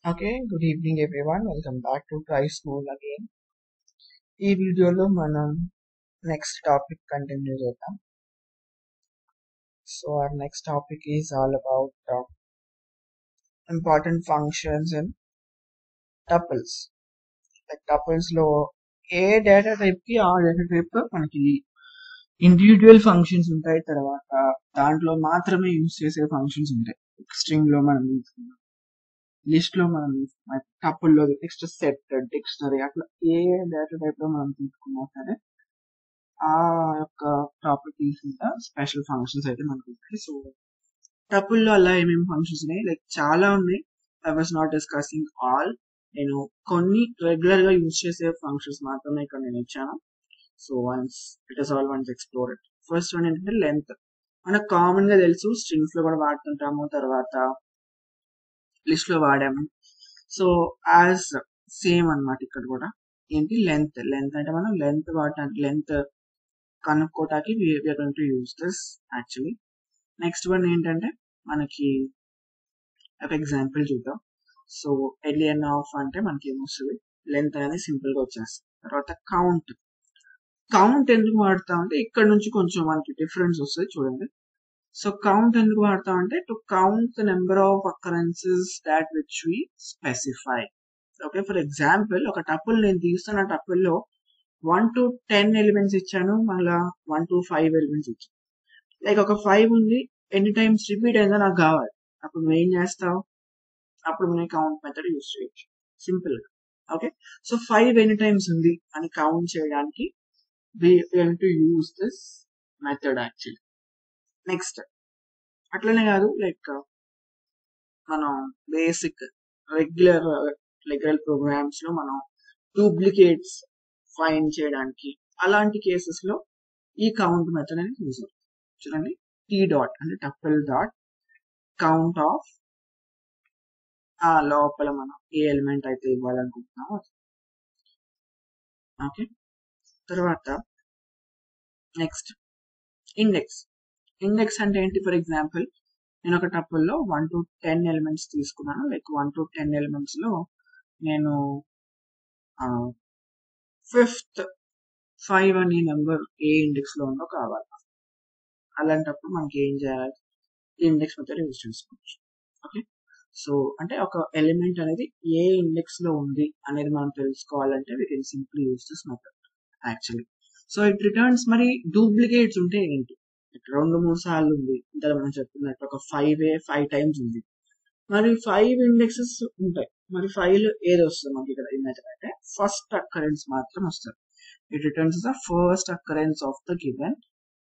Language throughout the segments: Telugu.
Okay, good evening everyone. Welcome back to Try School again. ఈ వీడియోలో మనం నెక్స్ట్ టాపిక్ కంటిన్యూ చేద్దాం. So our next topic is all about important functions in tuples. Like tuples లో ఏ డేటా టైప్ కి ఆ డేటా టైప్ మనకి ఇండివిజువల్ ఫంక్షన్స్ ఉంటాయి. తర్వాత దాంట్లో మాత్రమే యూజ్ చేసే ఫంక్షన్స్ ఉంటాయి. స్ట్రింగ్ లో మనం లిస్ట్ లో మనం టపుల్లో నెక్స్ట్ సెట్ డిక్షనరీ అట్లా ఏ డేటా టైప్ లో మనం తీసుకున్నా సరే ఆ యొక్క ప్రాపర్టీస్ ఇంకా స్పెషల్ ఫంక్షన్స్ అయితే మనకు ఉంటాయి. సో టపుల్లో అలా ఏమేమి ఫంక్షన్స్ ఉన్నాయి, లైక్ చాలా ఉన్నాయి. I was not discussing all. నేను కొన్ని రెగ్యులర్ గా యూజ్ చేసే ఫంక్షన్స్ మాత్రమే ఇక్కడ నేను ఇచ్చాను. So once explore it. First one ఏంటంటే లెంత్. మనకు కామన్ గా తెలుసు, స్ట్రింగ్స్ లో కూడా వాడుతుంటాము, తర్వాత లిస్ట్ లో వాడాము. సో యాజ్ సేమ్ అన్నమాట ఇక్కడ కూడా ఏంటి లెంత్. లెంత్ అంటే మనం లెంత్ వాడటానికి లెంత్ కనుక్కోటానికి we're going to use this actually. Next one ఏంటంటే మనకి ఒక ఎగ్జాంపుల్ చూద్దాం. సో ఎలియన్ ఆఫ్ అంటే మనకి ఏమొస్తుంది, లెంత్ అనేది సింపుల్ గా వచ్చేస్తుంది. తర్వాత కౌంట్. కౌంట్ ఎందుకు వాడతాం అంటే ఇక్కడ నుంచి కొంచెం మనకి డిఫరెన్స్ వస్తుంది చూడండి. సో కౌంట్ ఎందుకు వాడతాం అంటే to count the number of occurrences that which we specify. Okay, for example ఒక టపుల్ నేను తీస్తున్న టపుల్ లో 1 to 10 ఎలిమెంట్స్ ఇచ్చాను, మళ్ళా 1 to 5 ఎలిమెంట్స్ ఇచ్చాను. లైక్ ఒక 5 ఉంది, ఎన్ని టైమ్స్ రిపీట్ అయిందో నాకు కావాలి. అప్పుడు నువ్వు ఏం చేస్తావు, అప్పుడు మనం కౌంట్ మెథడ్ యూజ్ చేయొచ్చు సింపుల్ గా. ఓకే, సో 5 ఎన్ని టైమ్స్ ఉంది అని కౌంట్ చేయడానికి we going to use this method actually. Next అట్లనే కాదు, లైక్ మనం బేసిక్ రెగ్యులర్ ప్రోగ్రామ్స్ లో మనం డూప్లికేట్స్ ఫైండ్ చేయడానికి అలాంటి కేసెస్ లో ఈ కౌంట్ మెథడ్ అనేది యూజ్ అవుతుంది. చూడండి, టీ డాట్ అంటే టపుల్ డాట్ కౌంట్ ఆఫ్ ఆ లోపల మనం ఏ ఎలిమెంట్ అయితే ఇవ్వాలనుకుంటున్నామో. ఓకే, తర్వాత నెక్స్ట్ ఇండెక్స్. ఇండెక్స్ అంటే ఏంటి, ఫర్ ఎగ్జాంపుల్ నేను ఒక టపుల్లో 1 to 10 ఎలిమెంట్స్ తీసుకున్నాను. లైక్ 1 to 10 ఎలిమెంట్స్ లో నేను 5th 5 అనే నెంబర్ ఏ ఇండెక్స్ లో ఉందో కావాలి. అలాంటప్పుడు మనకి ఏం చేయాలి, ఇండెక్స్ మెథడ్ యూజ్ చేసుకోవచ్చు. ఓకే, సో అంటే ఒక ఎలిమెంట్ అనేది ఏ ఇండెక్స్ లో ఉంది అనేది మనం తెలుసుకోవాలంటే we can simply use this method actually. So it returns. మరి డూప్లికేట్స్ ఉంటే ఏంటి, 2-3 సార్లు ఉంది ఇంత మనం చెప్తున్నట్టు ఒక 5 టైమ్స్ ఉంది, మరి 5 ఇండెక్సెస్ ఉంటాయి. మరి 5 లో ఏది వస్తుంది మనకి ఇక్కడ ఈ మెథడ్ అంటే ఫస్ట్ అక్కరెన్స్ మాత్రం వస్తుంది. It returns the first occurrence of the given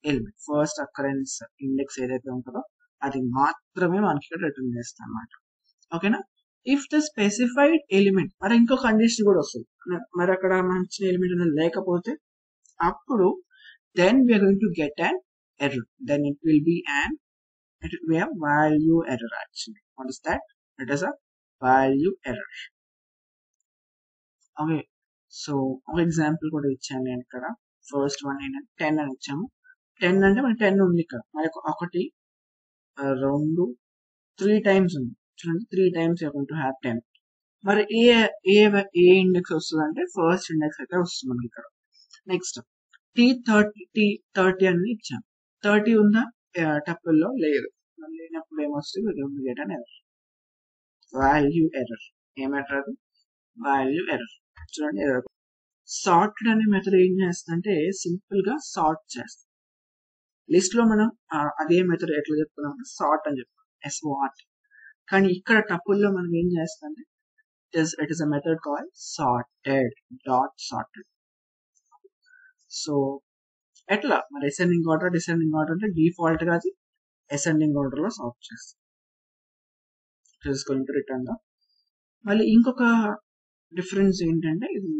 element. First occurrence index ఏదైతే ఉంటుందో అది మాత్రమే మనకి ఇక్కడ రిటర్న్ చేస్తాం అన్నమాట. ఓకేనా, ఇఫ్ ద స్పెసిఫైడ్ ఎలిమెంట్, మరి ఇంకో కండిషన్ కూడా వస్తుంది, మరి అక్కడ మంచి ఎలిమెంట్ అనేది లేకపోతే అప్పుడు then we are going to get an error. Then it will be a value error actually. What is that? It is a value error. Okay, so ఒక ఎగ్జాంపుల్ కూడా ఇచ్చాను నేను ఇక్కడ. ఫస్ట్ వన్ ఏంటంటే 10 అని ఇచ్చాము. 10 అంటే మనకి 10 ఉంది ఇక్కడ, మరి 1 2 3 టైమ్స్ ఉంది. చూడండి, 3 times you going to have 10. మరి ఏ ఇండెక్స్ వస్తుంది అంటే ఫస్ట్ ఇండెక్స్ అయితే వస్తుంది మనకి ఇక్కడ. నెక్స్ట్ T30 అని ఇచ్చాం. 30 ఉందా టపుల్లో లేదు, మరి లేనప్పుడు ఏమొస్తుంది, get an error, value error. ఏం ఎర్రర్, వాల్యూ ఎర్రర్. చూడండి ఎర్రర్. సార్టెడ్ అనే మెథడ్ ఏం చేస్తుందంటే సింపుల్ గా సార్ట్ చేస్తాం. లిస్ట్ లో మనం అదే మెథడ్ ఎట్లా చెప్తున్నాం, సార్ట్ అని చెప్తాం, SORT. కానీ ఇక్కడ టపుల్లో మనం ఏం చేస్తామంటే it is a method called sorted dot sorted. So ఎట్లా మరి అసెండింగ్ ఆర్డర్ డిసెండింగ్ ఆర్డర్ అంటే డిఫాల్ట్ గా అది అసెండింగ్ ఆర్డర్ లో సార్ట్ చేస్తాం. It is going to return the. మళ్ళీ ఇంకొక డిఫరెన్స్ ఏంటంటే ఇది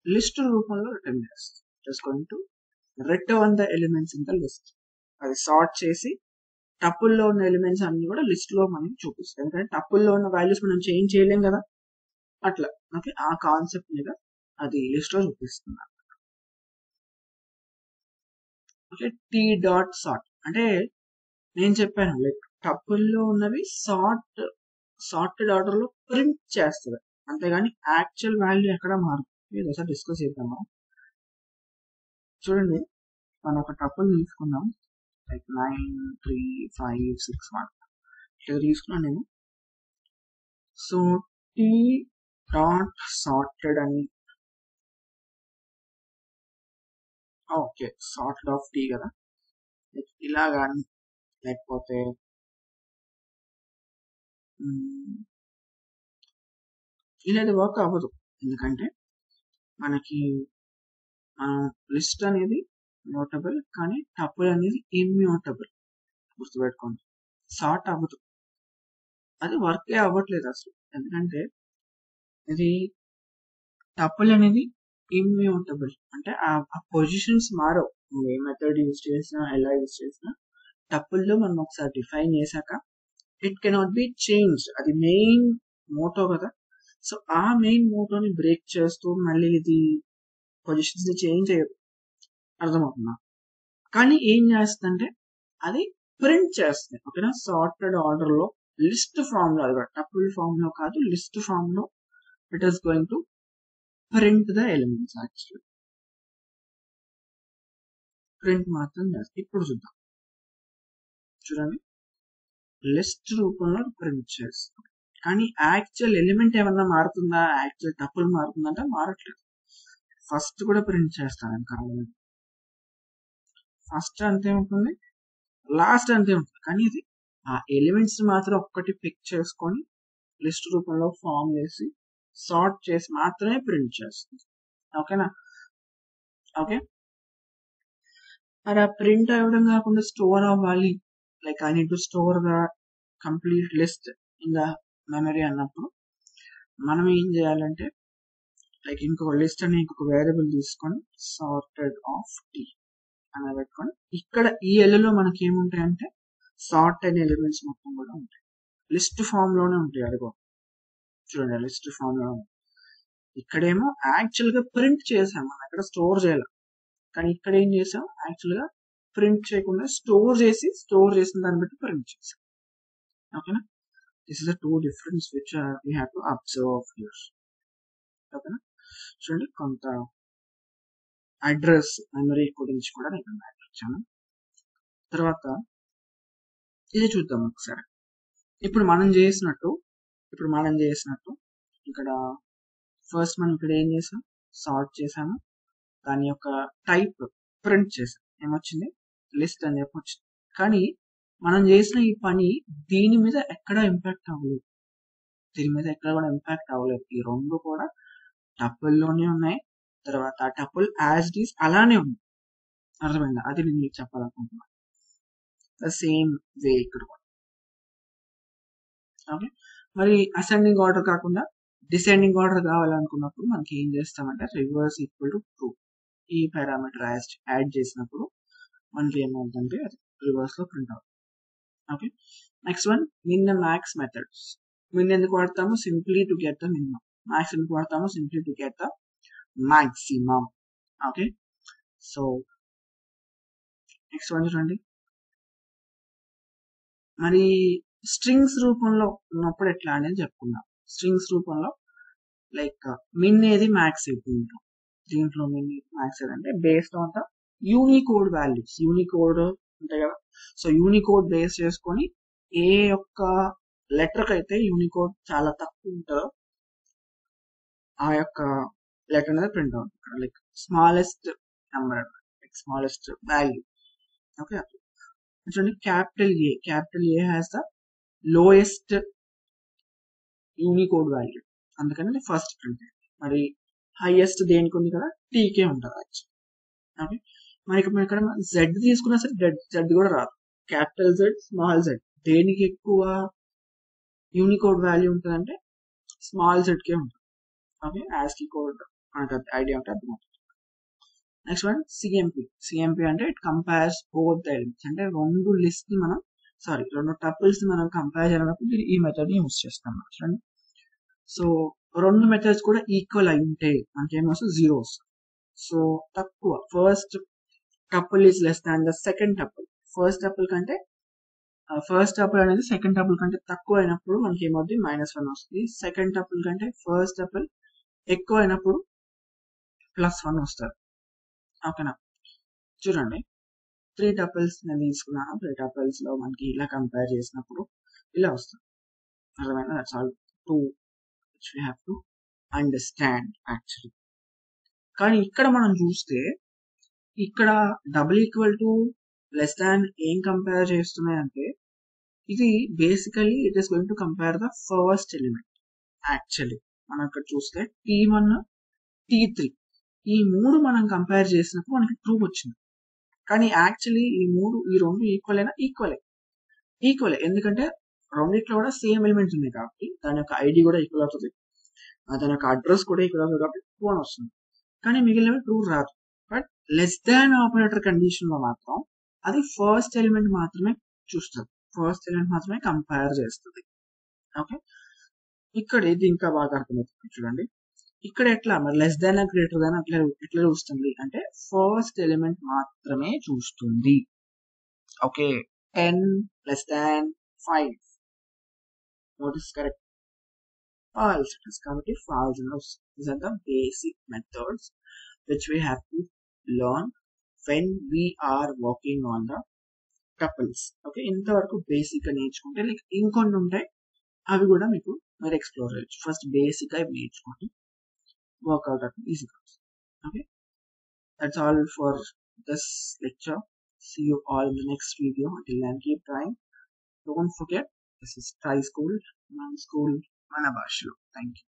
లిస్ట్ రూపంలో రిటర్న్ చేస్తుంది. It is going to return the elements in the list. అది సార్ట్ చేసి టపుల్లో ఉన్న ఎలిమెంట్స్ అన్ని కూడా లిస్ట్ లో మనం చూపిస్తాం. ఎందుకంటే టపుల్లో ఉన్న వాల్యూస్ మనం చేంజ్ చేయలేం కదా, అట్లా. ఓకే, ఆ కాన్సెప్ట్ మీద అది లిస్ట్ లో చూపిస్తుంది. ఓకే, టీ డాట్ సార్ట్ అంటే నేను చెప్పాను, లైక్ టపుల్లో ఉన్నవి సార్ట్ సార్టెడ్ ఆర్డర్ లో ప్రింట్ చేస్తుంది, అంతేగాని యాక్చువల్ వాల్యూ ఎక్కడ మారు. ఇది ఒకసారి డిస్కస్ చేద్దాం మనం. చూడండి, మనం ఒక టపుల్ తీసుకున్నాం, లైక్ 9 3 5 6 1 ఇట్లా తీసుకున్నాను నేను. సో టీ డాట్ సార్టెడ్ అని, ఓకే సార్టెడ్ ఆఫ్ టీ కదా, ఇలా కానీ లేకపోతే ఇలా అది వర్క్ అవ్వదు. ఎందుకంటే మనకి లిస్ట్ అనేది మ్యూటబుల్, కానీ టపుల్ అనేది ఇమ్యూటబుల్. గుర్తుపెట్టుకోండి, సార్ట్ అవ్వదు, అది వర్కే అవ్వట్లేదు అసలు. ఎందుకంటే ఇది టపుల్ అనేది ఇమ్యూటబుల్, అంటే ఆ పొజిషన్స్ మారవు. నువ్వు ఏ మెథడ్ యూజ్ చేసినా, ఎలా యూజ్ చేసినా, టపుల్లో మనం ఒకసారి డిఫైన్ చేశాక ఇట్ కెనాట్ బి చేంజ్. అది మెయిన్ మోటో కదా. సో ఆ మెయిన్ మోటోని బ్రేక్ చేస్తూ మళ్ళీ ఇది పొజిషన్స్ ని చేంజ్ అయ్యదు, అర్థమవుతుందా? కానీ ఏం చేస్తుందంటే అది ప్రింట్ చేస్తుంది. ఓకేనా, సార్టెడ్ ఆర్డర్ లో లిస్ట్ ఫామ్ లో, అది టపుల్ ఫామ్ లో కాదు, లిస్ట్ ఫామ్ లో it is going to print the elements. Actually print మాత్రం చేస్తుంది. ఇప్పుడు చూద్దాం, చూడండి, లిస్ట్ రూపంలో ప్రింట్ చేస్తాం, కానీ యాక్చువల్ ఎలిమెంట్ ఏమన్నా మారుతుందా, యాక్చువల్ టపుల్ మారుతుందంటే మారట్లేదు. ఫస్ట్ కూడా ప్రింట్ చేస్తాను కావాలి, ఫస్ట్ అంతే ఉంటుంది, లాస్ట్ అంతే ఉంటుంది, కానీ ఇది ఆ ఎలిమెంట్స్ మాత్రం ఒక్కటి పిక్ చేసుకొని లిస్ట్ రూపంలో ఫామ్ చేసి సార్ట్ చేసి మాత్రమే ప్రింట్ చేస్తుంది. ఓకేనా, ఓకే. మరి ఆ ప్రింట్ అవ్వడం కాకుండా స్టోర్ అవ్వాలి, like I need to store the complete list in the memory అన్నప్పుడు మనం ఏం చేయాలంటే, లైక్ ఇంకొక లిస్ట్ అని ఇంకొక వేరియబుల్ తీసుకొని సార్టెడ్ ఆఫ్ టీ అని పెట్టుకొని, ఇక్కడ ఈ ఎల్లో మనకి ఏముంటాయంటే సార్ట్ అయిన ఎలిమెంట్స్ మొత్తం కూడా ఉంటాయి, లిస్ట్ ఫామ్ లోనే ఉంటాయి. అదిగో చూడండి, లిస్ట్ ఫామ్ లో ఇక్కడేమో యాక్చువల్ గా ప్రింట్ చేసాం, మనం ఇక్కడ స్టోర్ చేయాలి, కానీ ఇక్కడ ఏం చేసాం, యాక్చువల్ గా ప్రింట్ చేయకుండా స్టోర్ చేసిన దాన్ని బట్టి ప్రింట్ చేసాం. ఓకేనా, this is the two difference which we have to observe here. ఓకేనా, చూడండి, కొంత అడ్రస్ మెమరీ గురించి కూడా నేను మాట్లాడాను. తర్వాత ఇది చూద్దాం ఒకసారి. ఇప్పుడు మనం చేసినట్టు ఇక్కడ ఫస్ట్ మనం ఇక్కడ ఏం చేసాం, సార్ట్ చేసాము, దాని యొక్క టైప్ ప్రింట్ చేసాం, ఏమొచ్చింది, లిస్ట్ అని చెప్పి వచ్చింది. కానీ మనం చేసిన ఈ పని దీని మీద ఎక్కడ ఇంపాక్ట్ అవ్వలేదు, ఈ రెండు కూడా టపుల్ లోనే ఉన్నాయి. తర్వాత ఆ టపుల్ యాజ్ ఇట్ ఈస్ అలానే ఉంది, అర్థమైందా? అది నేను మీకు చెప్పాలనుకుంటున్నాను. ద సేమ్ వే ఇక్కడ కూడా. ఓకే, మరి అసెండింగ్ ఆర్డర్ కాకుండా డిసెండింగ్ ఆర్డర్ కావాలనుకున్నప్పుడు మనకి ఏం చేస్తామంటే రివర్స్ ఈక్వల్ టు ట్రూ ఈ పారామీటర్ యాడ్ చేసినప్పుడు మనకి ఏమవుతుందంటే అది రివర్స్ లో ప్రింట్ అవుతుంది. Okay, next one, min max methods. Min ఎందుకు వాడతాము, simply to get the minimum. Max ఎందుకు వాడతాము, simply to get the maximum. Okay, so next one చూడండి, మరి స్ట్రింగ్స్ రూపంలో ఉన్నప్పుడు ఎట్లా అనేది చెప్పుకుందాం. స్ట్రింగ్స్ రూపంలో లైక్ మిన్ ఏది మ్యాక్స్ ఏది ఉంటాం, దీంట్లో మిన్ మ్యాక్స్ ఏది అంటే based on the Unicode values. Unicode ఉంటాయి కదా, సో యూనికోడ్ బేస్ చేసుకొని ఏ యొక్క లెటర్ అయితే యూనికోడ్ చాలా తక్కువ ఉంటుందో ఆ యొక్క లెటర్ అనేది ప్రింట్ అవుతుంది. Like smallest number, like smallest value. Okay, చూడండి, capital A has the lowest Unicode value, అందుకని ఫస్ట్ ప్రింట్. మరి హైయెస్ట్ దేనికి ఉంది కదా, టీకే ఉంటుంది యాక్చువల్. ఓకే, మరి ఇక్కడ జెడ్ తీసుకున్నా సరే జెడ్ కూడా రాదు, క్యాపిటల్ జెడ్ స్మాల్ జెడ్, దేనికి ఎక్కువ యూనికోడ్ వాల్యూ ఉంటుంది అంటే స్మాల్ జెడ్ కే ఉంటుంది. ఓకే, యాస్కీ కోడ్ మనకు ఐడియా ఉంటే అర్థమవుతుంది. నెక్స్ట్ వన్ సిఎంపి అంటే it compares both the elements, అంటే రెండు టపుల్స్ మనం కంపేర్ చేయాలన్నప్పుడు ఈ మెథడ్ ని యూస్ చేస్తాం. చూడండి, సో రెండు మెథడ్స్ కూడా ఈక్వల్ అయి ఉంటే మనకేమొస్తుంది, జీరోస్. సో తక్కువ, first tuple is less than the second tuple. First tuple కంటే ఫస్ట్ టపుల్ అనేది సెకండ్ టపుల్ కంటే తక్కువ అయినప్పుడు మనకి ఏమవుతుంది -1 వస్తుంది. సెకండ్ టపుల్ కంటే ఫస్ట్ టపుల్ ఎక్కువ అయినప్పుడు +1 వస్తుంది. ఓకేనా? చూడండి 3 టపుల్స్ నేను తీసుకున్నాను. 3 టపుల్స్ లో మనకి ఇలా కంపేర్ చేసినప్పుడు ఇలా వస్తుంది. అర్థమైనా? That's all to which we have to understand actually. కానీ ఇక్కడ మనం చూస్తే ఇక్కడ =, ఏం కంపేర్ చేస్తున్నాయి అంటే ఇది basically it is going to compare the first element. Actually మనం ఇక్కడ చూస్తే T1 T3 ఈ 3 మనం కంపేర్ చేసినప్పుడు మనకి ట్రూ వచ్చింది. కానీ యాక్చువల్లీ ఈ రెండు ఈక్వలే ఎందుకంటే రెండిట్లో కూడా సేమ్ ఎలిమెంట్స్ ఉన్నాయి కాబట్టి దాని యొక్క ఐడి కూడా ఈక్వల్ అవుతుంది, దాని యొక్క అడ్రస్ కూడా ఈక్వల్ అవుతుంది కాబట్టి ట్రూ అని వస్తుంది. కానీ మిగిలినవి ట్రూ రాదు. బట్ ఆపరేటర్ కండిషన్ లో మాత్రం అది ఫస్ట్ ఎలిమెంట్ మాత్రమే చూస్తుంది, ఫస్ట్ ఎలిమెంట్ మాత్రమే కంపేర్ చేస్తుంది. ఓకే, ఇక్కడ ఇది ఇంకా బాగా అర్థమవుతుంది. చూడండి ఇక్కడ ఎట్లా మరి గ్రేటర్ దాన్ అట్లా ఎట్లా చూస్తుంది అంటే ఫస్ట్ ఎలిమెంట్ మాత్రమే చూస్తుంది. Okay, 10 5 what is correct? False. కాబట్టి ఫాల్స్ అని వస్తుంది. These are the basic methods which we have to learn when we are working on the tuples. Okay, ఇంతవరకు బేసిక్ గా నేర్చుకుంటే లైక్ ఇంకొన్ని ఉంటాయి, అవి కూడా మీరు ఎక్స్ప్లోర్ చేయొచ్చు. ఫస్ట్ బేసిక్ గా నేర్చుకోండి, వర్కౌట్ అవుతుంది ఈజీగా. Okay, that's all for this lecture. See you all in the next video. Until then, keep trying. Don't forget, this is Try School, Man School, Mana Bhashu. Thank you.